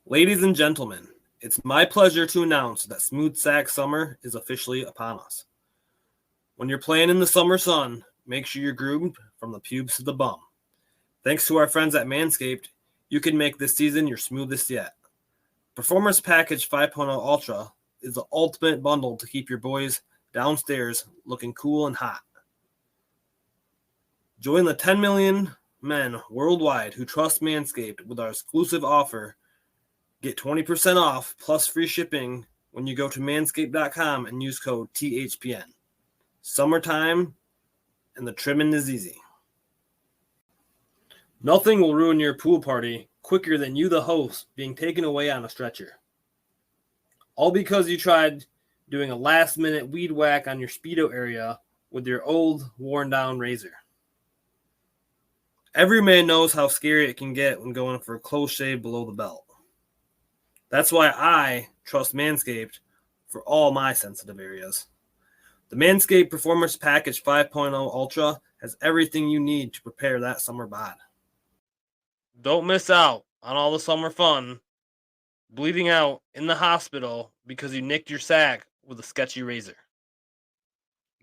Ladies and gentlemen, it's my pleasure to announce that Smooth Sack Summer is officially upon us. When you're playing in the summer sun, make sure you're groomed from the pubes to the bum. Thanks to our friends at Manscaped, you can make this season your smoothest yet. Performance Package 5.0 Ultra is the ultimate bundle to keep your boys downstairs looking cool and hot. Join the 10 million men worldwide who trust Manscaped with our exclusive offer. Get 20% off plus free shipping when you go to manscaped.com and use code THPN. Summertime and the trimming is easy. Nothing will ruin your pool party quicker than you, the host, being taken away on a stretcher. All because you tried doing a last-minute weed whack on your Speedo area with your old, worn-down razor. Every man knows how scary it can get when going for a close shave below the belt. That's why I trust Manscaped for all my sensitive areas. The Manscaped Performance Package 5.0 Ultra has everything you need to prepare that summer bod. Don't miss out on all the summer fun, bleeding out in the hospital because you nicked your sack with a sketchy razor.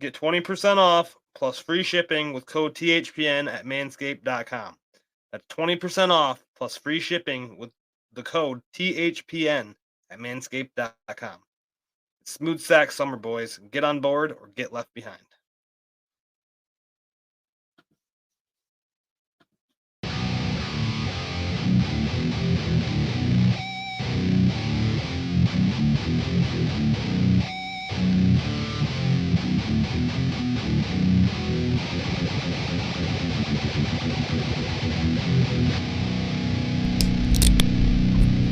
Get 20% off plus free shipping with code THPN at manscaped.com. That's 20% off plus free shipping with the code THPN at manscaped.com. Smooth Sack Summer, boys. Get on board or get left behind.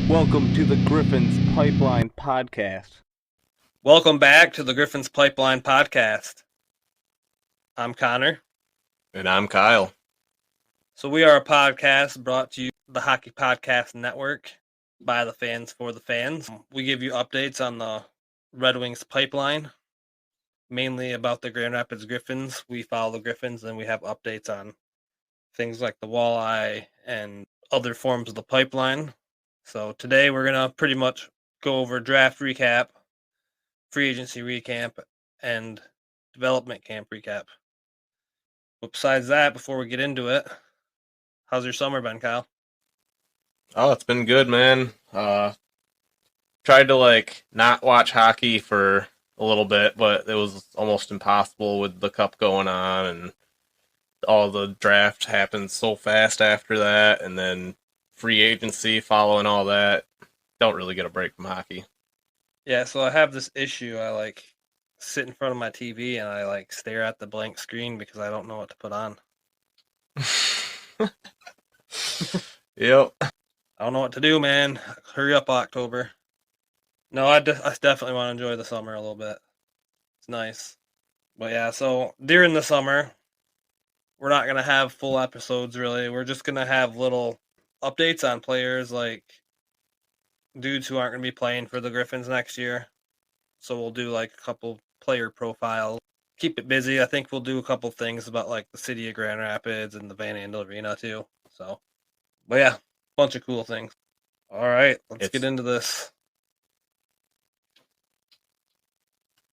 Welcome to the Griffins Pipeline Podcast. Welcome back to the Griffins Pipeline Podcast. I'm Connor. And I'm Kyle. So we are a podcast brought to you the Hockey Podcast Network by the fans for the fans. We give you updates on the Red Wings pipeline, mainly about the Grand Rapids Griffins. We follow the Griffins and we have updates on things like the walleye and other forms of the pipeline. So today we're going to pretty much go over draft recap, free agency recap, and development camp recap. But besides that, before we get into it, how's your summer been, Kyle? Oh, it's been good, man. Tried to not watch hockey for a little bit, but it was almost impossible with the cup going on and all the draft happened so fast after that, and then free agency following all that. Don't really get a break from hockey. Yeah, so I have this issue. I sit in front of my TV and I stare at the blank screen because I don't know what to put on. Yep. I don't know what to do, man. Hurry up, October. No, I definitely want to enjoy the summer a little bit. It's nice. But yeah, so during the summer, we're not going to have full episodes, really. We're just going to have little updates on players, like dudes who aren't going to be playing for the Griffins next year. So we'll do a couple player profiles. Keep it busy. I think we'll do a couple things about the city of Grand Rapids and the Van Andel Arena too. So, but yeah, bunch of cool things. All right, let's get into this.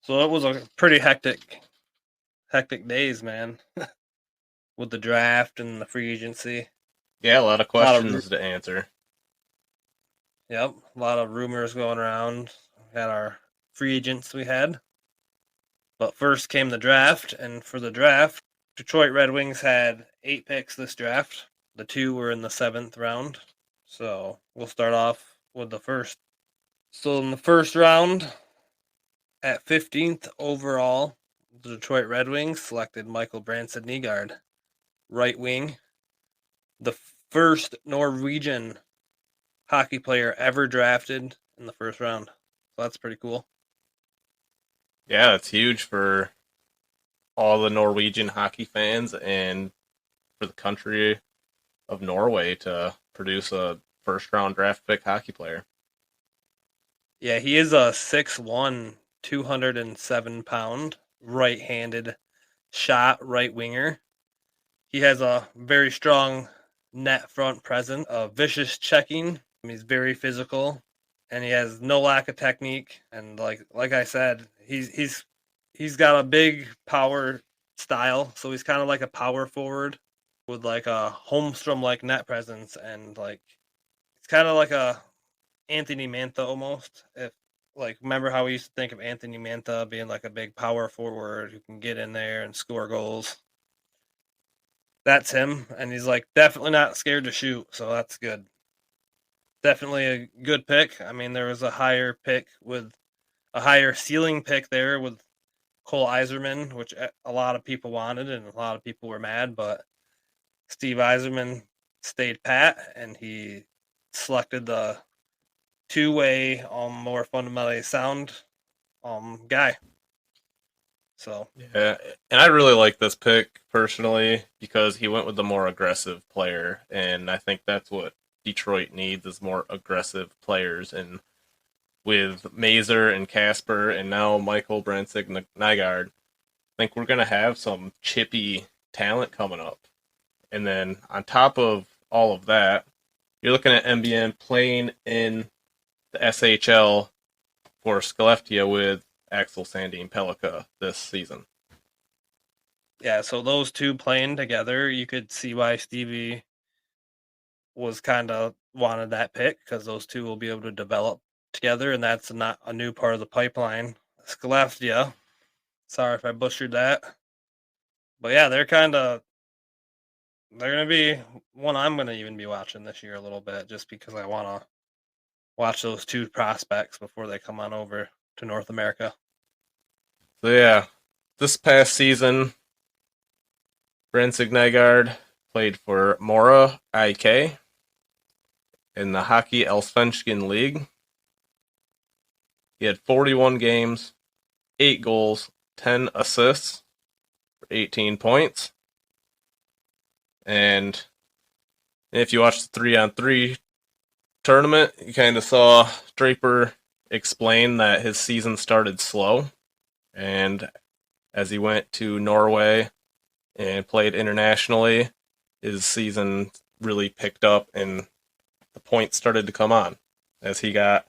So it was a pretty hectic days, man, with the draft and the free agency. Yeah, a lot of questions to answer. Yep, a lot of rumors going around. We had our free agents we had. But first came the draft, and for the draft, Detroit Red Wings had 8 picks this draft. The 2 were in the 7th round. So we'll start off with the first. So in the first round, at 15th overall, the Detroit Red Wings selected Michael Branson-Nygaard, right wing, the first Norwegian hockey player ever drafted in the first round. So that's pretty cool. Yeah, it's huge for all the Norwegian hockey fans and for the country of Norway to produce a first-round draft pick hockey player. Yeah, he is a 6'1", 207-pound, right-handed shot right winger. He has a very strong net front presence, a vicious checking He's very physical, and he has no lack of technique. And like I said, he's got a big power style, so he's kind of like a power forward with like a Holmstrom like net presence, and like it's kind of like a Anthony Mantha almost. If like remember how we used to think of Anthony Mantha being like a big power forward who can get in there and score goals. That's him, and he's like definitely not scared to shoot, so that's good. Definitely a good pick. I mean, there was a higher pick with a higher ceiling pick there with Cole Iserman, which a lot of people wanted and a lot of people were mad, but Steve Yzerman stayed pat, and he selected the two-way, more fundamentally sound guy. So Yeah, and I really like this pick personally because he went with the more aggressive player, and I think that's what Detroit needs is more aggressive players. And with Mazer and Casper and now Michael Brenzig Nygaard, I think we're gonna have some chippy talent coming up. And then on top of all of that, you're looking at MBN playing in the SHL for Skellefteå with Axel Sandin Pellikka this season. yeah, so those two playing together, you could see why Stevie was kind of wanted that pick because those two will be able to develop together, and that's not a new part of the pipeline. Skellefteå, sorry if I butchered that, but yeah, they're gonna be one I'm gonna even be watching this year a little bit just because I want to watch those two prospects before they come on over to North America. So yeah, this past season, Brenzig Nygaard played for Mora IK in the Hockey Allsvenskan League. He had 41 games, 8 goals, 10 assists for 18 points. And if you watch the 3-on-3 tournament, you kind of saw Draper explain that his season started slow. And as he went to Norway and played internationally, his season really picked up and the points started to come on as he got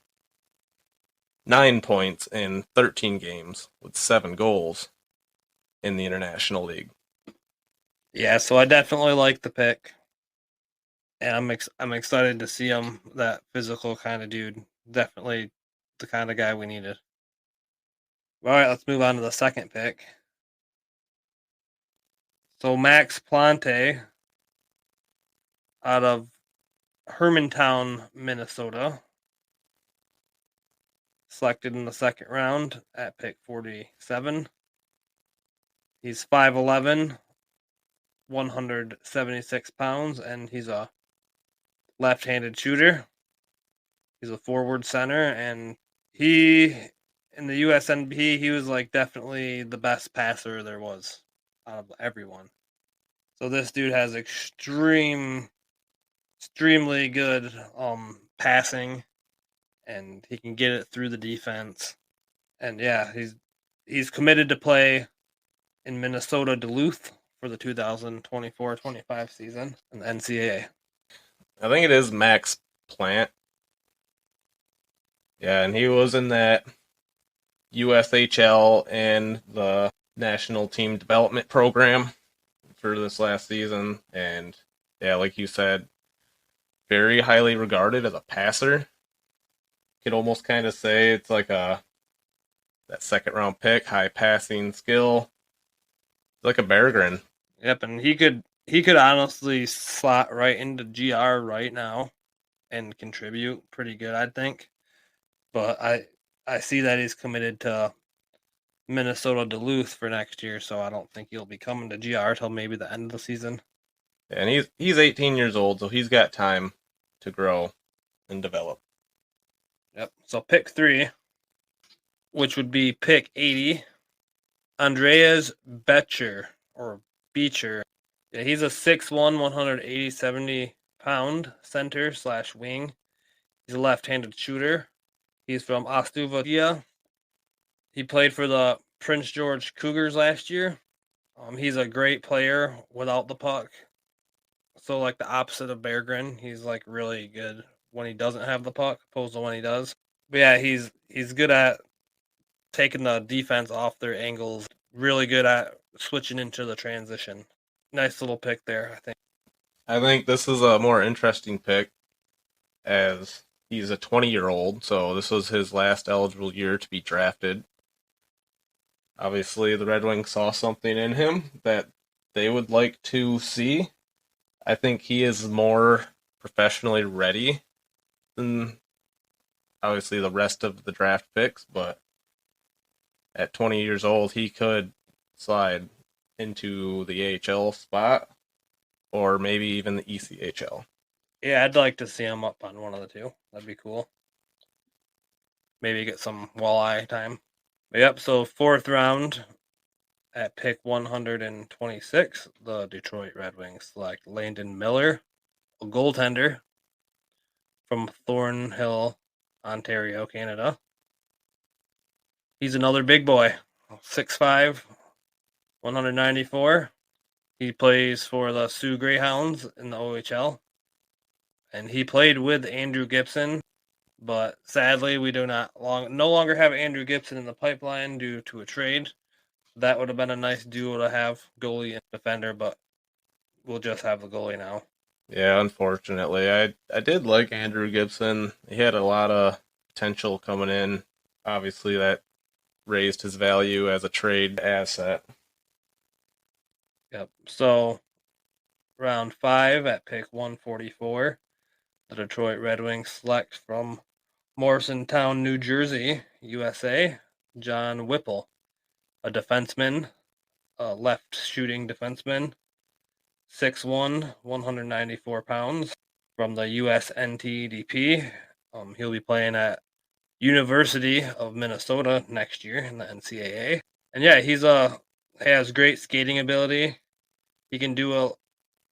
9 points in 13 games with 7 goals in the International League. Yeah, so I definitely like the pick, and I'm excited to see him. That physical kind of dude, definitely the kind of guy we needed. All right, let's move on to the second pick. So Max Plante out of Hermantown, Minnesota, selected in the second round at pick 47. He's 5'11", 176 pounds, and he's a left-handed shooter. He's a forward center, and he, in the USNB, he was like definitely the best passer there was out of everyone. So this dude has extremely good passing, and he can get it through the defense. And yeah, he's committed to play in Minnesota Duluth for the 2024-25 season in the NCAA. I think it is Max Plant. Yeah, and he was in that USHL and the National Team Development Program for this last season. And yeah, like you said, very highly regarded as a passer. Could almost kind of say it's like that second round pick, high passing skill. Like a Berggren. Yep, and he could honestly slot right into GR right now and contribute pretty good, I think. But I see that he's committed to Minnesota Duluth for next year, so I don't think he'll be coming to GR till maybe the end of the season. And he's 18 years old, so he's got time to grow and develop. Yep. So pick 3, which would be pick 80, Andreas Becher or Beecher. Yeah, he's a 6'1", 180, pound center / wing. He's a left-handed shooter. He's from Ostuvadia. He played for the Prince George Cougars last year. He's a great player without the puck. So like the opposite of Berggren, he's like really good when he doesn't have the puck, opposed to when he does. But yeah, he's good at taking the defense off their angles. Really good at switching into the transition. Nice little pick there, I think. I think this is a more interesting pick as he's a 20-year-old, so this was his last eligible year to be drafted. Obviously, the Red Wings saw something in him that they would like to see. I think he is more professionally ready than obviously the rest of the draft picks, but at 20 years old, he could slide into the AHL spot or maybe even the ECHL. Yeah, I'd like to see him up on one of the two. That'd be cool. Maybe get some walleye time. But yep, so 4th round at pick 126, the Detroit Red Wings select Landon Miller, a goaltender from Thornhill, Ontario, Canada. He's another big boy, 6'5", 194. He plays for the Sioux Greyhounds in the OHL. And he played with Andrew Gibson, but sadly we do no longer have Andrew Gibson in the pipeline due to a trade. That would have been a nice duo to have, goalie and defender, but we'll just have the goalie now. Yeah, unfortunately. I did like Andrew Gibson. He had a lot of potential coming in. Obviously, that raised his value as a trade asset. Yep. So, round 5 at pick 144, the Detroit Red Wings select from Morrisontown, New Jersey, USA, John Whipple, a defenseman, a left-shooting defenseman, 6'1", 194 pounds, from the USNTDP. He'll be playing at University of Minnesota next year in the NCAA. And yeah, has great skating ability. He can do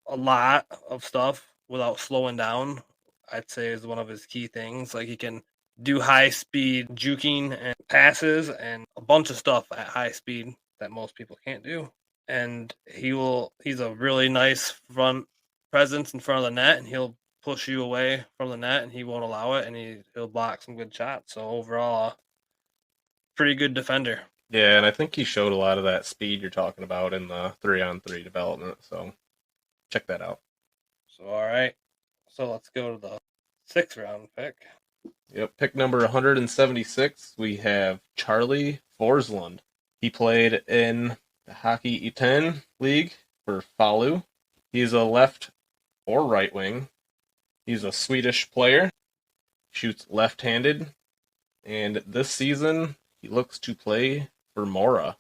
a lot of stuff without slowing down. I'd say is one of his key things. Like he can do high speed juking and passes and a bunch of stuff at high speed that most people can't do. And he's a really nice front presence in front of the net, and he'll push you away from the net and he won't allow it, and he'll block some good shots. So overall, pretty good defender. Yeah, and I think he showed a lot of that speed you're talking about in the 3-on-3 development, so check that out. So all right. So let's go to the 6th round pick. Yep, pick number 176, we have Charlie Forslund. He played in the Hockey E10 League for Falu. He's a left or right wing. He's a Swedish player, shoots left-handed, and this season he looks to play for Mora.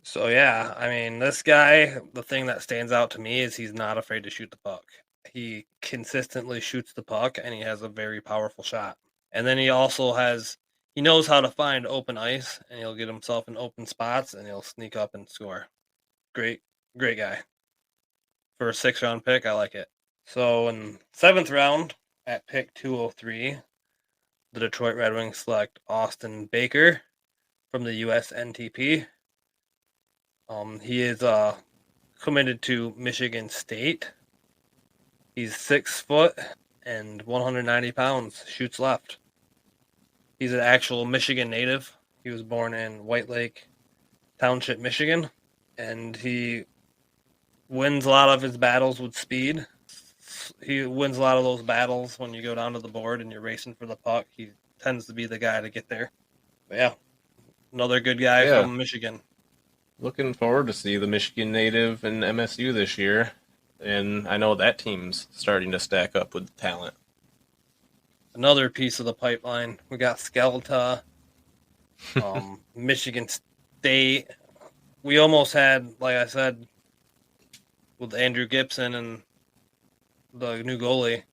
So yeah, I mean, this guy, the thing that stands out to me is he's not afraid to shoot the puck. He consistently shoots the puck, and he has a very powerful shot. And then he knows how to find open ice, and he'll get himself in open spots, and he'll sneak up and score. Great guy. For a 6th round pick, I like it. So in 7th round, at pick 203, the Detroit Red Wings select Austin Baker from the USNTP. He is committed to Michigan State. He's 6 foot and 190 pounds, shoots left. He's an actual Michigan native. He was born in White Lake Township, Michigan, and he wins a lot of his battles with speed. He wins a lot of those battles when you go down to the board and you're racing for the puck. He tends to be the guy to get there. But yeah, another good guy from Michigan. Looking forward to see the Michigan native in MSU this year, and I know that team's starting to stack up with talent. Another piece of the pipeline. We got Skelta, Michigan State. We almost had, like I said, with Andrew Gibson and the new goalie,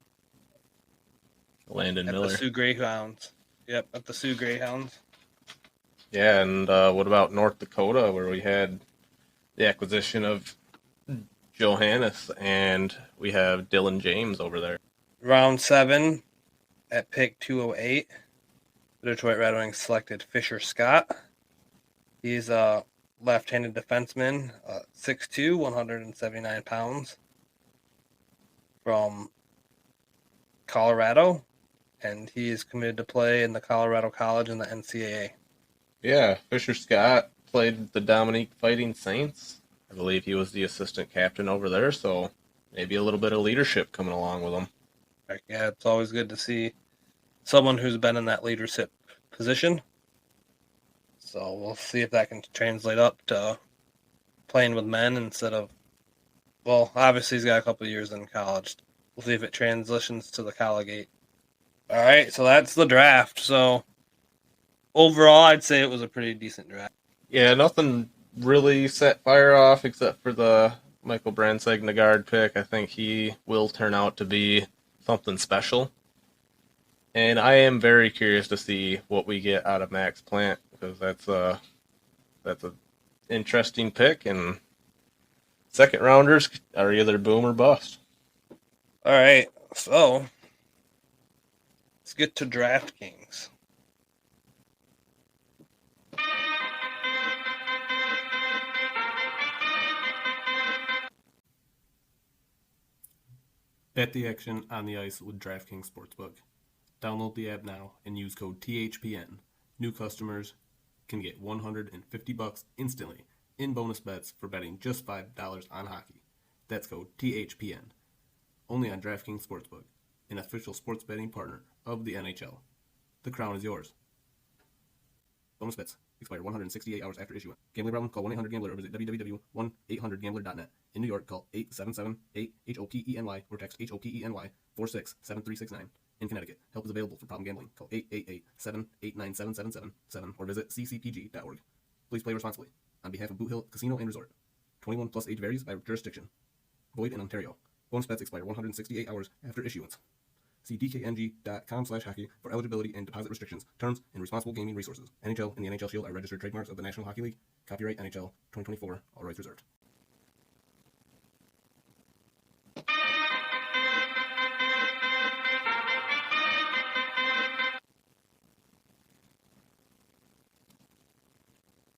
Landon Miller. At the Sioux Greyhounds. Yep, at the Sioux Greyhounds. Yeah, and what about North Dakota, where we had the acquisition of Johannes, and we have Dylan James over there. Round 7, at pick 208, the Detroit Red Wings selected Fisher Scott. He's a left-handed defenseman, 6'2", 179 pounds, from Colorado, and he is committed to play in the Colorado College in the NCAA. Yeah, Fisher Scott played the Dominique Fighting Saints. I believe he was the assistant captain over there, so maybe a little bit of leadership coming along with him. Yeah, it's always good to see someone who's been in that leadership position. So we'll see if that can translate up to playing with men instead of, well, obviously he's got a couple of years in college. We'll see if it transitions to the Collegate. All right, so that's the draft. So overall, I'd say it was a pretty decent draft. Yeah, nothing really set fire off except for the Michael Brandsegna pick. I think he will turn out to be something special. And I am very curious to see what we get out of Max Plant, because that's a interesting pick, and second rounders are either boom or bust. All right, so let's get to DraftKings. Bet the action on the ice with DraftKings Sportsbook. Download the app now and use code THPN. New customers can get $150 instantly in bonus bets for betting just $5 on hockey. That's code THPN. Only on DraftKings Sportsbook, an official sports betting partner of the NHL. The crown is yours. Bonus bets expire 168 hours after issuance. Gambling problem? Call 1-800-GAMBLER or visit www.1800gambler.net. In New York, call 877-8-HOPENY or text HOPENY 467369. In Connecticut, help is available for problem gambling. Call 888-789-7777 or visit ccpg.org. Please play responsibly. On behalf of Boot Hill Casino and Resort. 21 plus age varies by jurisdiction. Void in Ontario. Bonus bets expire 168 hours after issuance. See dkng.com/hockey for eligibility and deposit restrictions, terms, and responsible gaming resources. NHL and the NHL Shield are registered trademarks of the National Hockey League. Copyright NHL 2024. All rights reserved.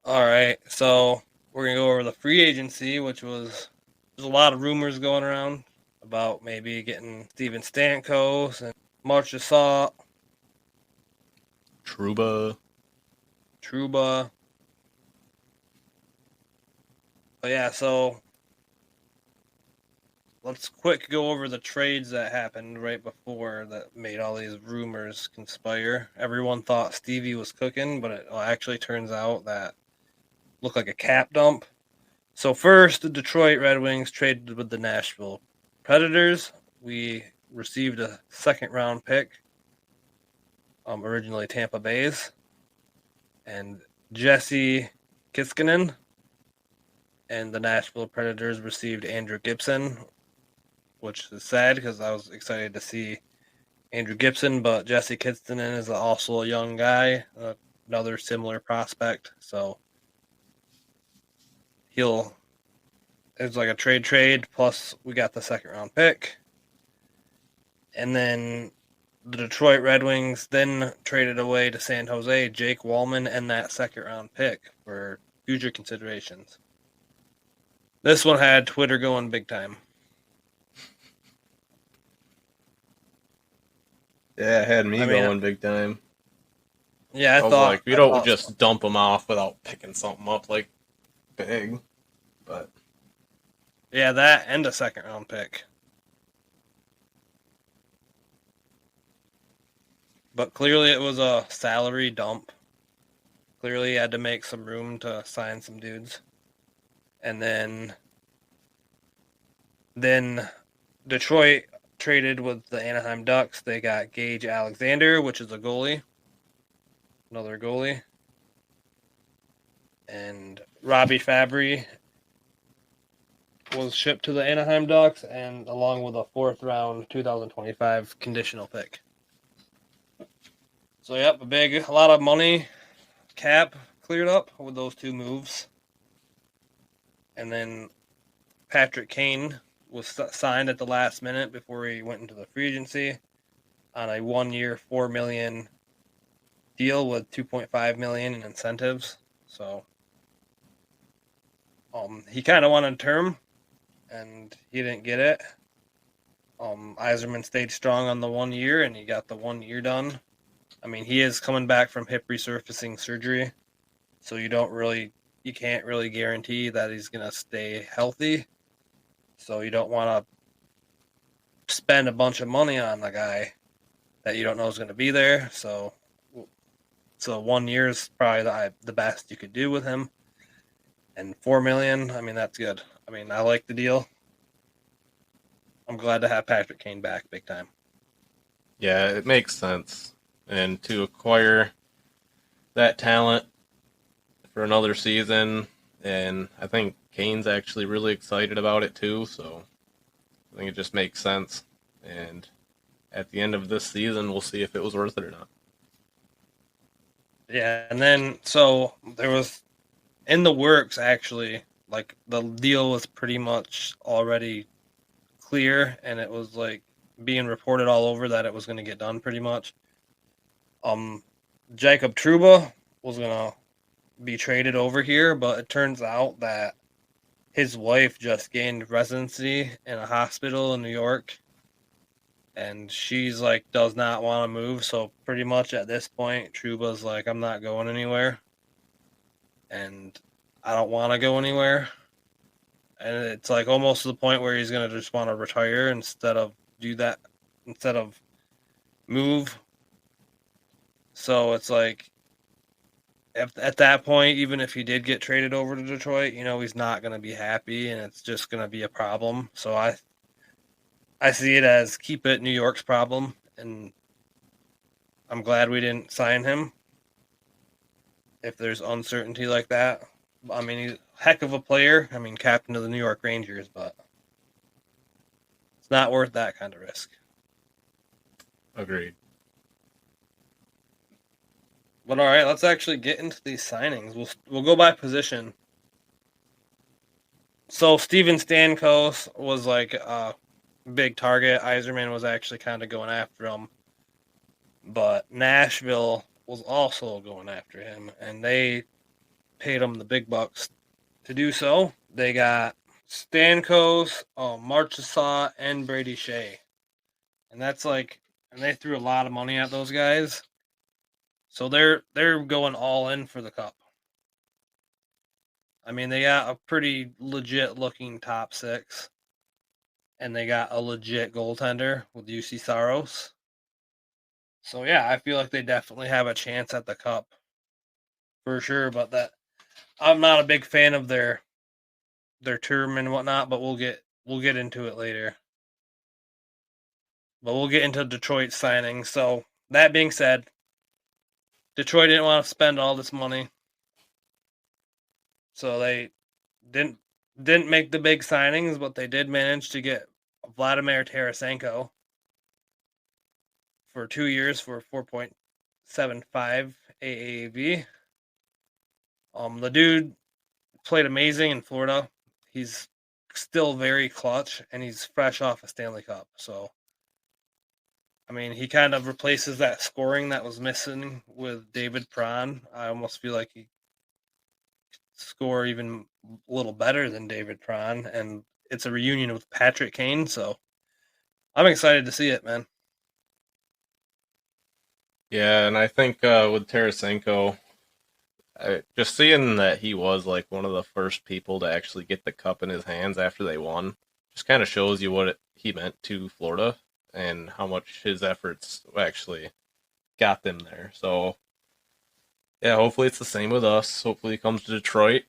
All right, so we're going to go over the free agency, which was, there's a lot of rumors going around about maybe getting Steven Stamkos and Marchessault, Trouba. But yeah, so let's quick go over the trades that happened right before that made all these rumors conspire. Everyone thought Stevie was cooking, but it actually turns out that looked like a cap dump. So first, the Detroit Red Wings traded with the Nashville Predators. We received a second-round pick, originally Tampa Bay's, and Jesse Kiskinen. And the Nashville Predators received Andrew Gibson, which is sad because I was excited to see Andrew Gibson, but Jesse Kiskinen is also a young guy, another similar prospect. So it's like a trade, plus we got the second round pick. And then the Detroit Red Wings then traded away to San Jose Jake Wallman and that second round pick for future considerations. This one had Twitter going big time. Yeah, it had me going big time. Yeah, I was thought like, we don't just dump them off without picking something up like big. But yeah, that and a second round pick. But clearly it was a salary dump. Clearly he had to make some room to sign some dudes. And then Detroit traded with the Anaheim Ducks. They got Gage Alexander, which is a goalie. Another goalie. And Robbie Fabry was shipped to the Anaheim Ducks, and along with a fourth round 2025 conditional pick. So yep, a lot of money cap cleared up with those two moves. And then Patrick Kane was signed at the last minute before he went into the free agency on a 1-year, $4 million deal with $2.5 million in incentives. So he kind of wanted a term, and he didn't get it. Iserman stayed strong on the 1 year, and he got the 1 year done. I mean, he is coming back from hip resurfacing surgery, so you can't really guarantee that he's gonna stay healthy. So you don't want to spend a bunch of money on a guy that you don't know is going to be there. So 1 year is probably the best you could do with him. And $4 million, I mean, that's good. I mean, I like the deal. I'm glad to have Patrick Kane back big time. Yeah, it makes sense. And to acquire that talent for another season, and I think Kane's actually really excited about it too, so I think it just makes sense. And at the end of this season, we'll see if it was worth it or not. Yeah, and then so there was in the works actually, like the deal was pretty much already clear, and it was like being reported all over that it was going to get done pretty much. Jacob Trouba was going to be traded over here, but it turns out that his wife just gained residency in a hospital in New York, and she's like does not want to move. So pretty much at this point, Trouba's like, I'm not going anywhere, and I don't want to go anywhere. And it's like almost to the point where he's gonna just want to retire instead of move. So it's like at that point, even if he did get traded over to Detroit, he's not going to be happy, and it's just going to be a problem. So I see it as keep it New York's problem, and I'm glad we didn't sign him if there's uncertainty like that. I mean, he's a heck of a player. I mean, captain of the New York Rangers, but it's not worth that kind of risk. Agreed. But all right, let's actually get into these signings. We'll go by position. So Steven Stamkos was like a big target. Yzerman was actually kind of going after him, but Nashville was also going after him, and they paid him the big bucks to do so. They got Stamkos, Marchessault, and Brady Shea, and they threw a lot of money at those guys. So they're going all in for the cup. I mean, they got a pretty legit looking top six, and they got a legit goaltender with UC Saros. So yeah, I feel like they definitely have a chance at the cup for sure. But that I'm not a big fan of their term and whatnot. But we'll get into it later. But we'll get into Detroit signing. So that being said, Detroit didn't want to spend all this money, so they didn't make the big signings, but they did manage to get Vladimir Tarasenko for 2 years for 4.75 AAV. The dude played amazing in Florida. He's still very clutch, and he's fresh off a Stanley Cup. So, I mean, he kind of replaces that scoring that was missing with David Perron. I almost feel like he score even a little better than David Perron, and it's a reunion with Patrick Kane. So, I'm excited to see it, man. Yeah, and I think with Tarasenko, just seeing that he was like one of the first people to actually get the cup in his hands after they won, just kind of shows you what he meant to Florida and how much his efforts actually got them there. So, yeah, hopefully it's the same with us. Hopefully he comes to Detroit.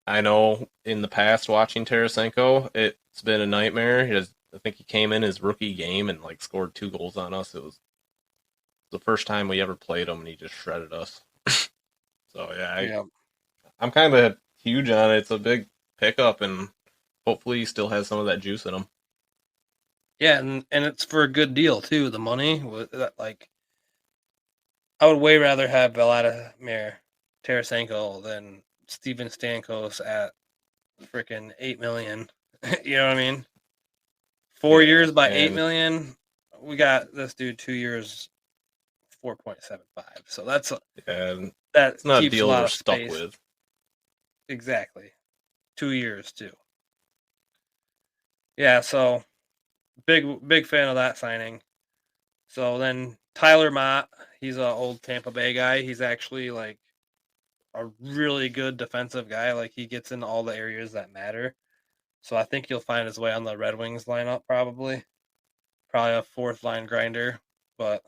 I know in the past watching Tarasenko, it's been a nightmare. I think he came in his rookie game and like scored 2 goals on us. It was the first time we ever played him, and he just shredded us. So yeah, I'm kind of huge on it. It's a big pickup, and hopefully he still has some of that juice in him. Yeah, and it's for a good deal too. The money, like, I would way rather have Vladimir Tarasenko than Steven Stamkos at freaking $8 million. You know what I mean? 4 years by $8 million. We got this dude 2 years, 4.75. So that's it's not a deal we're stuck with. Exactly, 2 years too. Yeah, so Big fan of that signing. So then Tyler Mott, he's an old Tampa Bay guy. He's actually like a really good defensive guy. Like he gets in all the areas that matter. So I think he'll find his way on the Red Wings lineup probably. Probably a fourth line grinder, but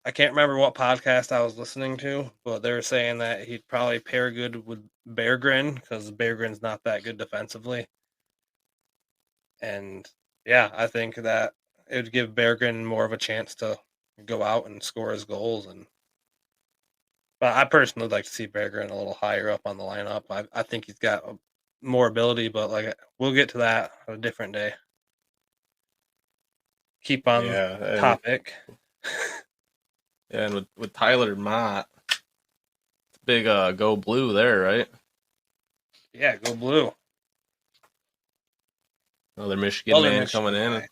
I can't remember what podcast I was listening to, but they were saying that he'd probably pair good with Berggren because Berggren's not that good defensively. And yeah, I think that it would give Berggren more of a chance to go out and score his goals. But I personally would like to see Berggren a little higher up on the lineup. I think he's got more ability, but like we'll get to that on a different day. Keep on topic. And with Tyler Mott, it's big go blue there, right? Yeah, go blue. Another Michigan man coming in. This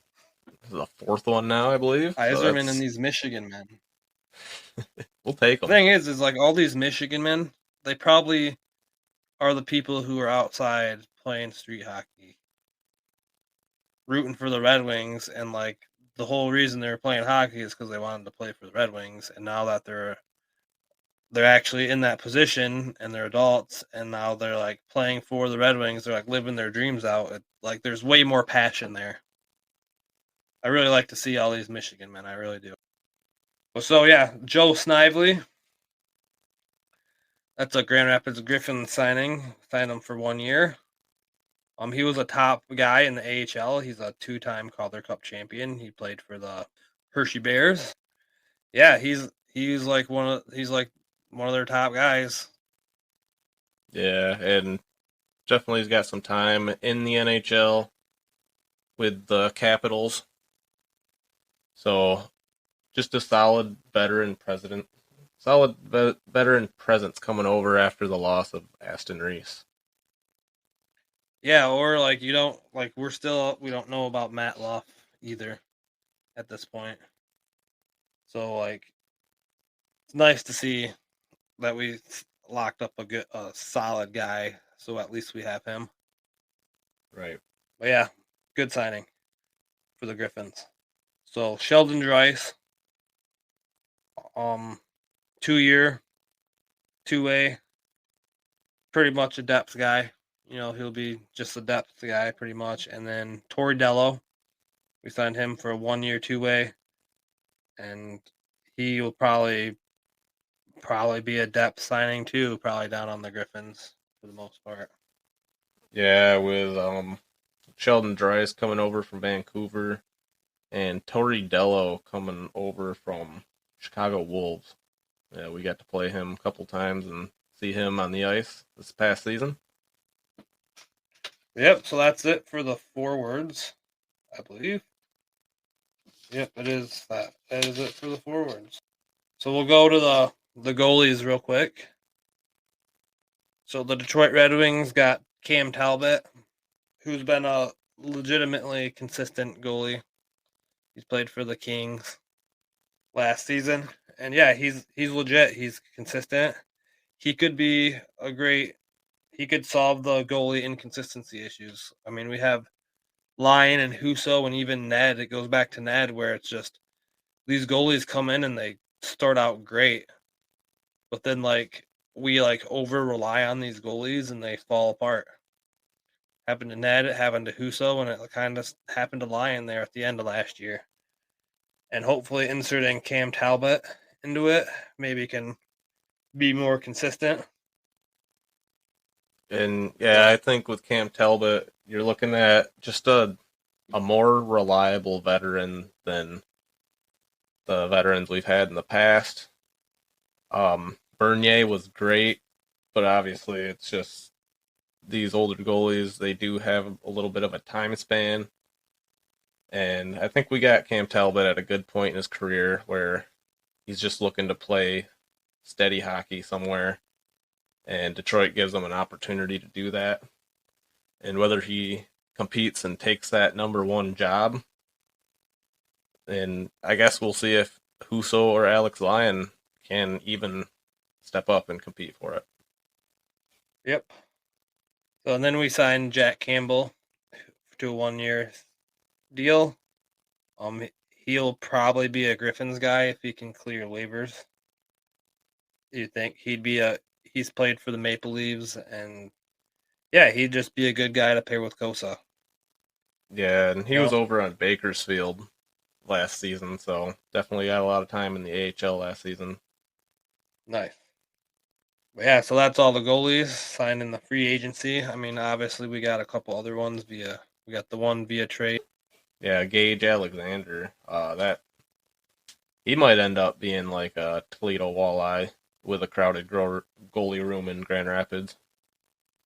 is the fourth one now, I believe. Iserman and these Michigan men. We'll take them. The thing is like all these Michigan men, they probably are the people who are outside playing street hockey, rooting for the Red Wings, and like the whole reason they were playing hockey is because they wanted to play for the Red Wings, and now that they're actually in that position and they're adults, and now they're like playing for the Red Wings, they're like living their dreams out. Like there's way more passion there. I really like to see all these Michigan men. I really do. Well, so yeah, Joe Snively. That's a Grand Rapids Griffins signing. Signed him for 1 year. He was a top guy in the AHL. He's a 2-time Calder Cup champion. He played for the Hershey Bears. Yeah, he's like one of their top guys. Yeah, and definitely he's got some time in the NHL with the Capitals. So just a solid veteran president. Veteran presence coming over after the loss of Aston Reese. Yeah, or like we don't know about Matt Luff either at this point. So like it's nice to see that we locked up a solid guy, so at least we have him. Right. But yeah, good signing for the Griffins. So Sheldon Dries, 2-year, 2-way, pretty much a depth guy. You know, he'll be just a depth guy pretty much. And then Tori Dello, we signed him for a 1-year, 2-way, and he will probably be a depth signing too, probably down on the Griffins for the most part. Yeah, with Sheldon Dries coming over from Vancouver and Tori Dello coming over from Chicago Wolves. Yeah, we got to play him a couple times and see him on the ice this past season. Yep, so that's it for the forwards, I believe. Yep, it is that. That is it for the forwards. So we'll go to the goalies real quick. So the Detroit Red Wings got Cam Talbot, who's been a legitimately consistent goalie. He's played for the Kings last season. And yeah, he's legit. He's consistent. He could be he could solve the goalie inconsistency issues. I mean, we have Lyon and Husso and even Ned. It goes back to Ned where it's just these goalies come in and they start out great. But then like we like over rely on these goalies and they fall apart. Happened to Ned, it happened to Husso, and it kind of happened to Lyon there at the end of last year. And hopefully inserting Cam Talbot into it maybe can be more consistent. And yeah, I think with Cam Talbot, you're looking at just a more reliable veteran than the veterans we've had in the past. Bernier was great, but obviously it's just these older goalies, they do have a little bit of a time span. And I think we got Cam Talbot at a good point in his career where he's just looking to play steady hockey somewhere. And Detroit gives him an opportunity to do that. And whether he competes and takes that number one job, and I guess we'll see if Husso or Alex Lyon can even step up and compete for it. Yep. So and then we signed Jack Campbell to a 1-year deal. He'll probably be a Griffins guy if he can clear waivers. You think he's played for the Maple Leafs, and yeah, he'd just be a good guy to pair with Kosa. Yeah, and he Yep. was over on Bakersfield last season, so definitely got a lot of time in the AHL last season. Nice. But yeah, so that's all the goalies signed in the free agency. I mean, obviously we got a couple other ones we got the one via trade. Yeah, Gage Alexander. That he might end up being like a Toledo walleye with a crowded goalie room in Grand Rapids.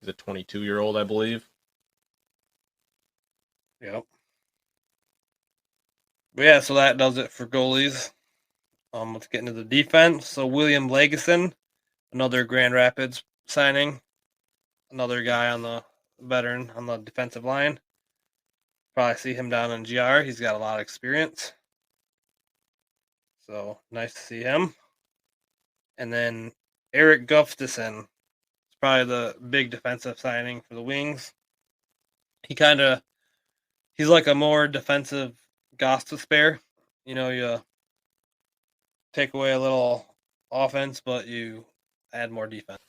He's a 22-year-old, I believe. Yep. But yeah, so that does it for goalies. Let's get into the defense. So William Lagesson, another Grand Rapids signing, another guy on the veteran on the defensive line. Probably see him down in GR. He's got a lot of experience. So nice to see him. And then Eric Gustafsson is probably the big defensive signing for the Wings. He's like a more defensive Gostisbehere. You take away a little offense, but you add more defense.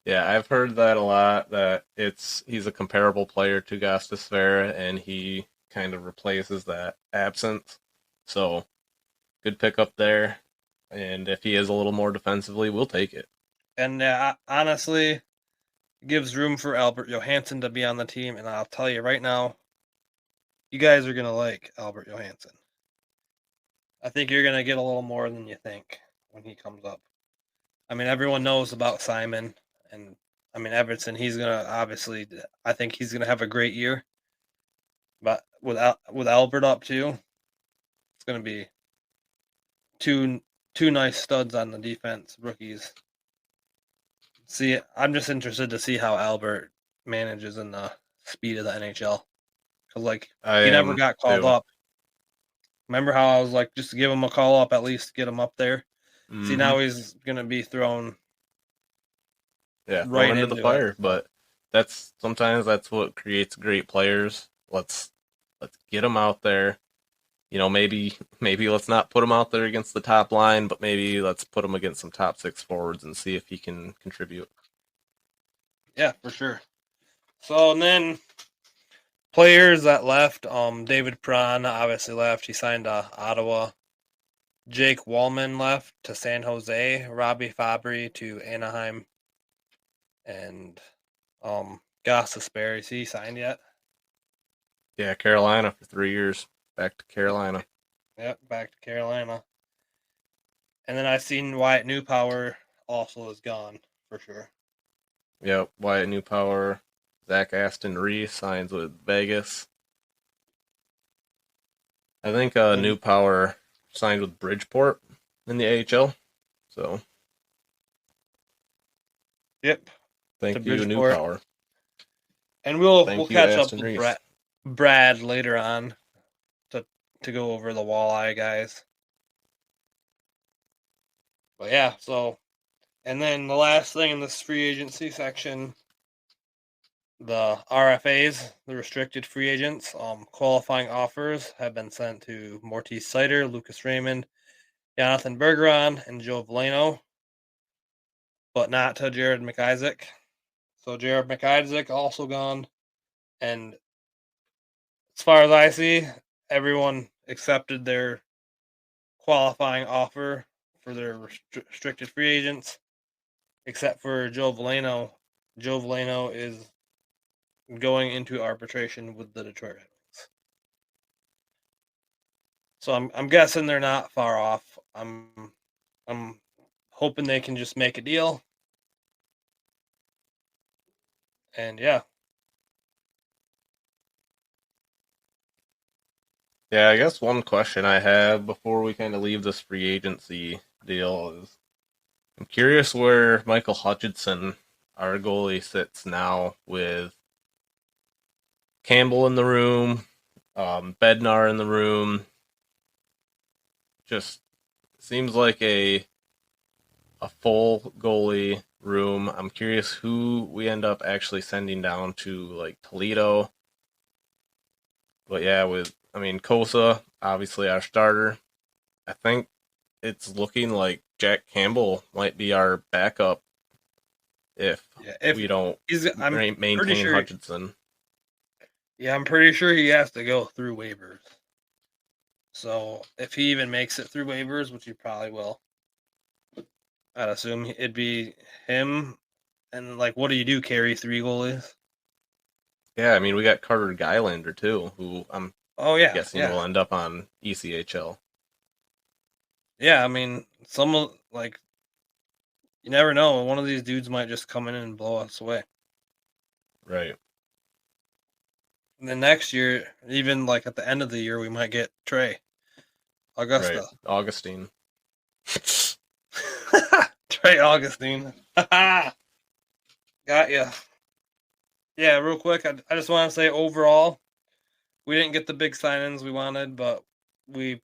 Yeah, I've heard that a lot. That he's a comparable player to Gostisbehere, and he kind of replaces that absence. So, good pickup there. And if he is a little more defensively, we'll take it. And honestly, it gives room for Albert Johansson to be on the team. And I'll tell you right now, you guys are gonna like Albert Johansson. I think you're gonna get a little more than you think when he comes up. I mean, everyone knows about Simon, and I mean Everton. He's gonna obviously. I think he's gonna have a great year. But with Albert up too, it's gonna be two nice studs on the defense, rookies. See, I'm just interested to see how Albert manages in the speed of the NHL. Because he never got called up. Remember how I was like, just give him a call up, at least get him up there. Mm-hmm. See, now he's gonna be thrown. Yeah, right into the fire. But sometimes that's what creates great players. Let's get them out there. Maybe let's not put him out there against the top line, but maybe let's put him against some top six forwards and see if he can contribute. Yeah, for sure. So, and then players that left, David Perron obviously left. He signed to Ottawa. Jake Wallman left to San Jose. Robbie Fabry to Anaheim. And Gostisbehere, is he signed yet? Yeah, Carolina for 3 years. Back to Carolina. Yep, back to Carolina. And then I've seen Wyatt Newpower also is gone, for sure. Yep, Wyatt Newpower. Zach Aston Reese signs with Vegas. I think Newpower signed with Bridgeport in the AHL. So, yep. Thank you, Newpower. And we'll catch up with Brad later on to go over the walleye guys. But yeah, so, and then the last thing in this free agency section, the RFAs, the restricted free agents, qualifying offers have been sent to Mortiz Sider, Lucas Raymond, Jonathan Bergeron, and Joe Veleno, but not to Jared McIsaac. So Jared McIsaac also gone, and as far as I see, everyone accepted their qualifying offer for their restricted free agents, except for Joe Veleno. Joe Veleno is going into arbitration with the Detroit Red Wings. So I'm guessing they're not far off. I'm hoping they can just make a deal. And yeah. Yeah, I guess one question I have before we kind of leave this free agency deal is I'm curious where Michael Hutchinson, our goalie, sits now with Campbell in the room, Bednar in the room. Just seems like a full goalie room. I'm curious who we end up actually sending down to like Toledo. But yeah, with I mean, Kosa, obviously our starter. I think it's looking like Jack Campbell might be our backup if if we don't I'm pretty maintain sure. Hutchinson. Yeah, I'm pretty sure he has to go through waivers. So if he even makes it through waivers, which he probably will, I'd assume it'd be him. And like, what do you do? Carry 3 goalies? Yeah, I mean, we got Carter Gylander too, who I'm Oh yeah, guessing yeah, will end up on ECHL. yeah. I mean, like you never know. One of these dudes might just come in and blow us away. Right. And then next year, even like at the end of the year, we might get Trey Right. Augusta. Augustine. Trey Augustine. Got ya. Yeah, real quick, I just want to say overall, we didn't get the big signings we wanted, but we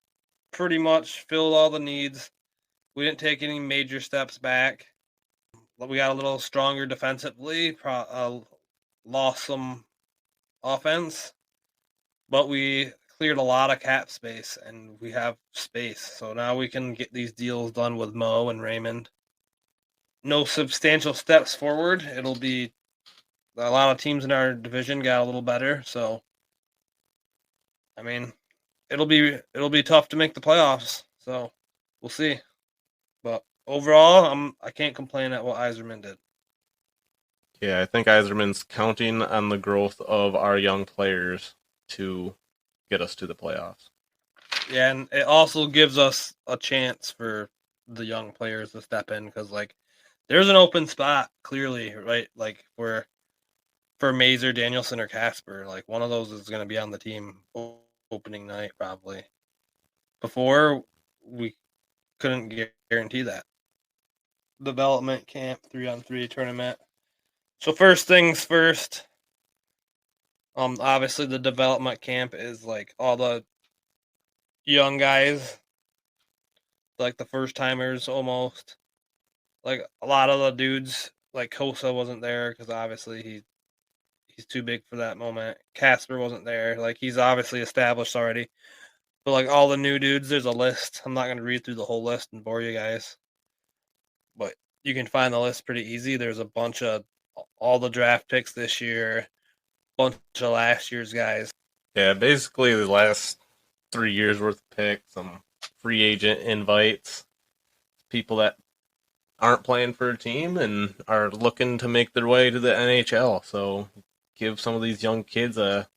pretty much filled all the needs. We didn't take any major steps back. We got a little stronger defensively, lost some offense, but we cleared a lot of cap space, and we have space. So now we can get these deals done with Mo and Raymond. No substantial steps forward. It'll be a lot of teams in our division got a little better, so I mean, it'll be tough to make the playoffs. So we'll see. But overall, I can't complain at what Iserman did. Yeah, I think Iserman's counting on the growth of our young players to get us to the playoffs. Yeah, and it also gives us a chance for the young players to step in because like there's an open spot clearly, right? Like for Mazer, Danielson, or Casper, like one of those is going to be on the team opening night probably. Before we couldn't guarantee that. Development camp 3-on-3 tournament. So first things first. Obviously the development camp is like all the young guys, like the first timers almost. Like a lot of the dudes, like Kosa wasn't there because obviously he's too big for that moment. Casper wasn't there, like he's obviously established already. But like all the new dudes, there's a list. I'm not gonna read through the whole list and bore you guys, but you can find the list pretty easy. There's a bunch of all the draft picks this year, bunch of last year's guys. Yeah, basically the last 3 years worth of picks, some free agent invites, people that aren't playing for a team and are looking to make their way to the NHL. So give some of these young kids a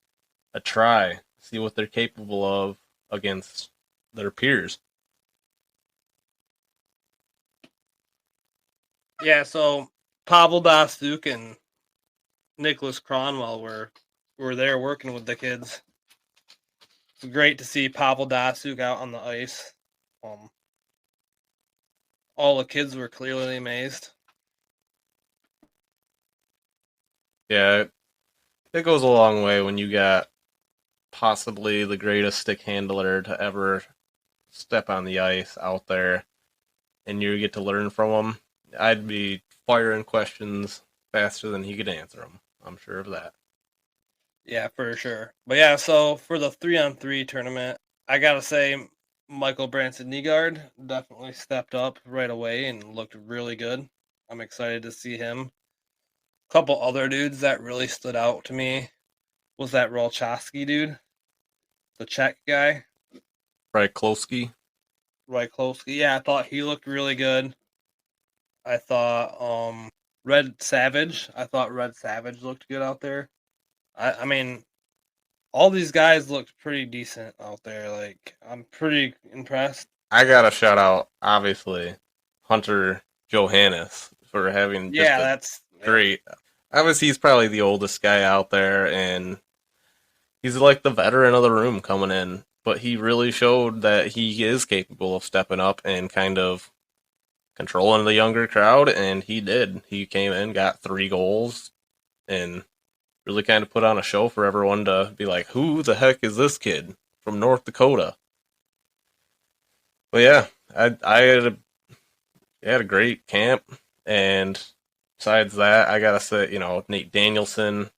try, see what they're capable of against their peers. Yeah, so Pavel Dastuk and Nicholas Cronwell were there working with the kids. It's great to see Pavel Dasuk out on the ice. All the kids were clearly amazed. Yeah, it goes a long way when you got possibly the greatest stick handler to ever step on the ice out there and you get to learn from him. I'd be firing questions faster than he could answer them. I'm sure of that. Yeah, for sure. But yeah, so for the 3-on-3 tournament, I gotta say Michael Branson Nygaard definitely stepped up right away and looked really good. I'm excited to see him. A couple other dudes that really stood out to me was that Rolchowski dude, the Czech guy. Ryklowski. Ryklowski. Yeah, I thought he looked really good. I thought Red Savage. I thought Red Savage looked good out there. I mean, all these guys looked pretty decent out there. Like, I'm pretty impressed. I gotta shout out, obviously, Hunter Johannes for having just that's great. Obviously, he's probably the oldest guy out there, and he's like the veteran of the room coming in. But he really showed that he is capable of stepping up and kind of controlling the younger crowd, and he did. He came in, got 3 goals, and really kind of put on a show for everyone to be like, who the heck is this kid from North Dakota? But yeah, I had a great camp, and besides that, I gotta say, Nate Danielson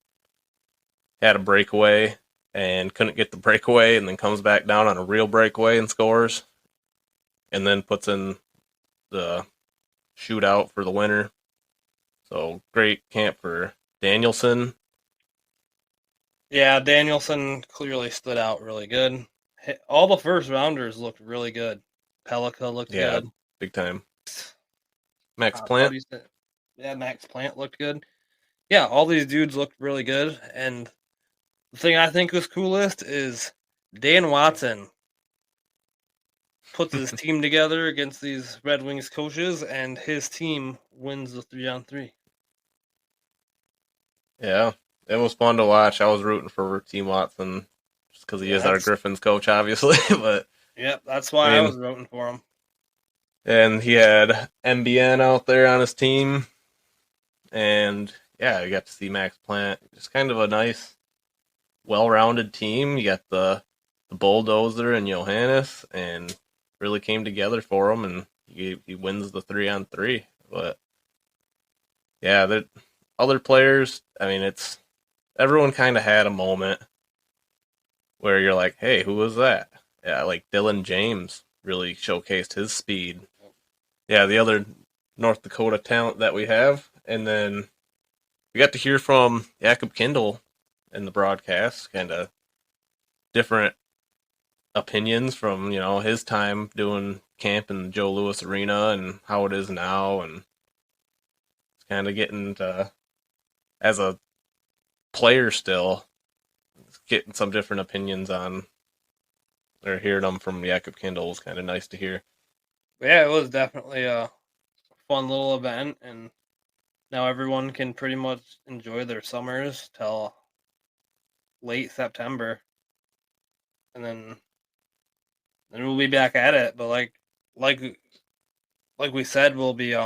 had a breakaway and couldn't get the breakaway, and then comes back down on a real breakaway and scores, and then puts in the shootout for the winner. So great camp for Danielson. Yeah, Danielson clearly stood out really good. All the first rounders looked really good. Pellica looked good. Big time. Max How Plant. do you say- Yeah, Max Plant looked good. Yeah, all these dudes looked really good. And the thing I think was coolest is Dan Watson puts his team together against these Red Wings coaches, and his team wins the 3-on-3. Yeah, it was fun to watch. I was rooting for Team Watson just because he is our Griffins coach, obviously. But yep, that's why I was rooting for him. And he had MBN out there on his team. And yeah, you got to see Max Plant. Just kind of a nice, well-rounded team. You got the bulldozer and Johannes, and really came together for him, and he wins the 3-on-3. But yeah, the other players, I mean, it's everyone kind of had a moment where you're like, hey, who was that? Yeah, like Dylan James really showcased his speed. Yeah, the other North Dakota talent that we have. And then we got to hear from Jakob Kindl in the broadcast, kind of different opinions from, his time doing camp in the Joe Louis Arena and how it is now, and it's kind of getting to, as a player still, getting some different opinions on, or hearing them from Jakob Kindl was kind of nice to hear. Yeah, it was definitely a fun little event, and now everyone can pretty much enjoy their summers till late September, and then we'll be back at it. But like we said, we'll be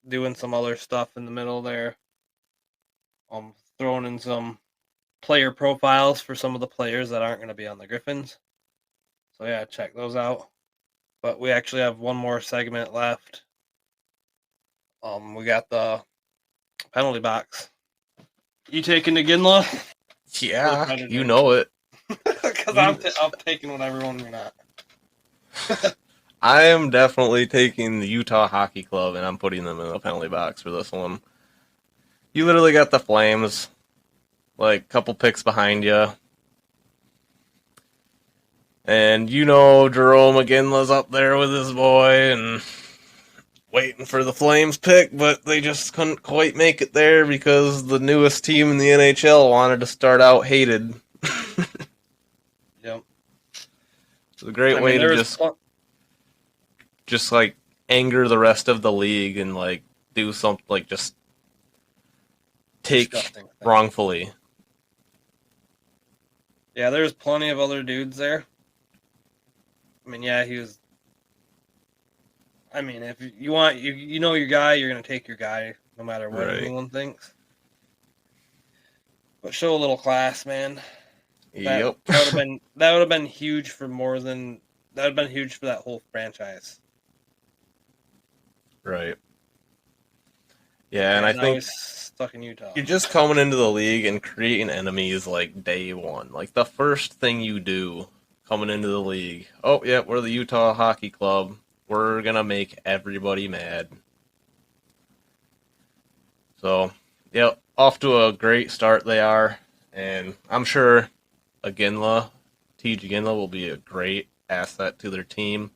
doing some other stuff in the middle there, throwing in some player profiles for some of the players that aren't going to be on the Griffins. So yeah, check those out. But we actually have one more segment left. We got the penalty box. You taking the Ginla? Yeah, you know it. Because I'm taking whatever one you're not. I am definitely taking the Utah Hockey Club, and I'm putting them in the penalty box for this one. You literally got the Flames, like, a couple picks behind you. And Jerome McGinley's up there with his boy and waiting for the Flames pick, but they just couldn't quite make it there because the newest team in the NHL wanted to start out hated. Yep. It's a great way to just like anger the rest of the league and like do something, like just take wrongfully. Yeah, there's plenty of other dudes there. I mean, yeah, he was. I mean, if you want, you know your guy, you're gonna take your guy, no matter what anyone thinks. But show a little class, man. Yep. That would have been huge for more than that would have been huge for that whole franchise. Right. Yeah, and I think he's stuck in Utah. You're just coming into the league and creating enemies like day one. Like the first thing you do coming into the league, oh yeah, we're the Utah Hockey Club. We're gonna make everybody mad. So, yeah, off to a great start they are, and I'm sure T.J. Ginla will be a great asset to their team.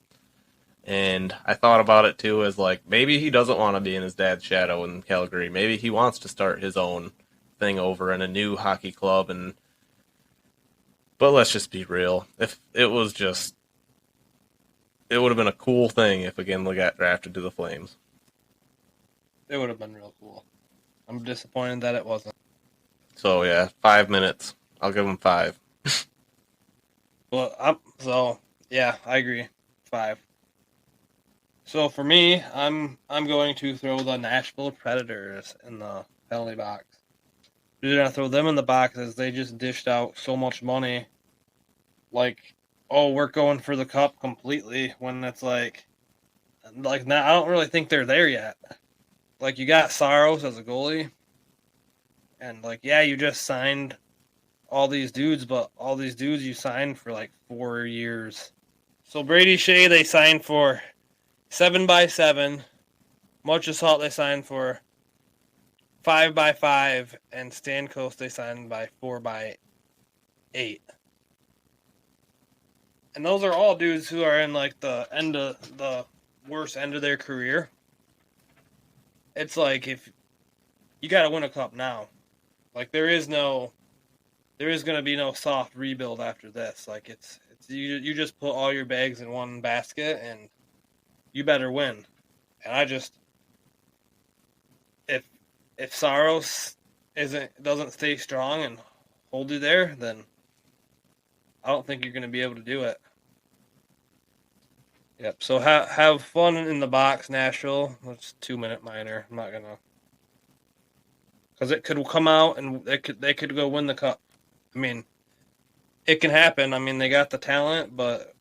And I thought about it too as like, maybe he doesn't want to be in his dad's shadow in Calgary. Maybe he wants to start his own thing over in a new hockey club. But let's just be real. If it was just, it would have been a cool thing if Ginla got drafted to the Flames. It would have been real cool. I'm disappointed that it wasn't. So yeah, 5 minutes. I'll give him 5. Well, yeah, I agree. 5. So for me, I'm going to throw the Nashville Predators in the penalty box. You're gonna throw them in the box as they just dished out so much money. Like, oh, we're going for the cup completely, when it's like now I don't really think they're there yet. Like, you got Saros as a goalie, and like, yeah, you just signed all these dudes, but all these dudes you signed for like 4 years. So Brady Shea they signed for 7x7. Marchessault they signed for 5x5, and Stamkos they signed by 4x8. And those are all dudes who are in like the worst end of their career. It's like if you got to win a cup now. Like there is going to be no soft rebuild after this. Like it's you just put all your bags in one basket and you better win. And I just if Saros doesn't stay strong and hold you there, then I don't think you're going to be able to do it. Yep. So have fun in the box, Nashville. It's 2-minute minor. I'm not gonna, because it could come out and they could go win the cup. I mean, it can happen. I mean, they got the talent, but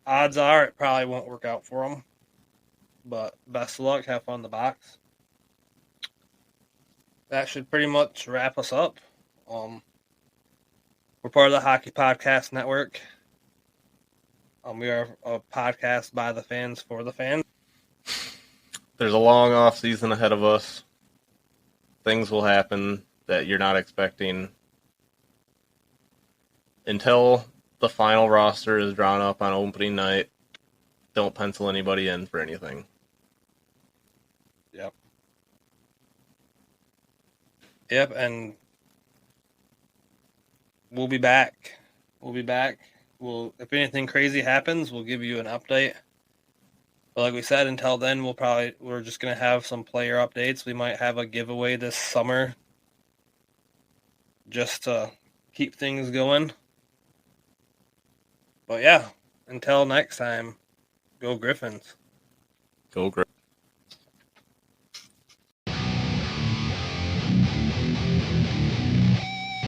odds are it probably won't work out for them. But best of luck. Have fun in the box. That should pretty much wrap us up. We're part of the Hockey Podcast Network. We are a podcast by the fans for the fans. There's a long off season ahead of us. Things will happen that you're not expecting. Until the final roster is drawn up on opening night, don't pencil anybody in for anything. Yep, and we'll be back. If anything crazy happens, we'll give you an update. But like we said, until then, we're just gonna have some player updates. We might have a giveaway this summer, just to keep things going. But yeah, until next time, go Griffins. Go Griffins.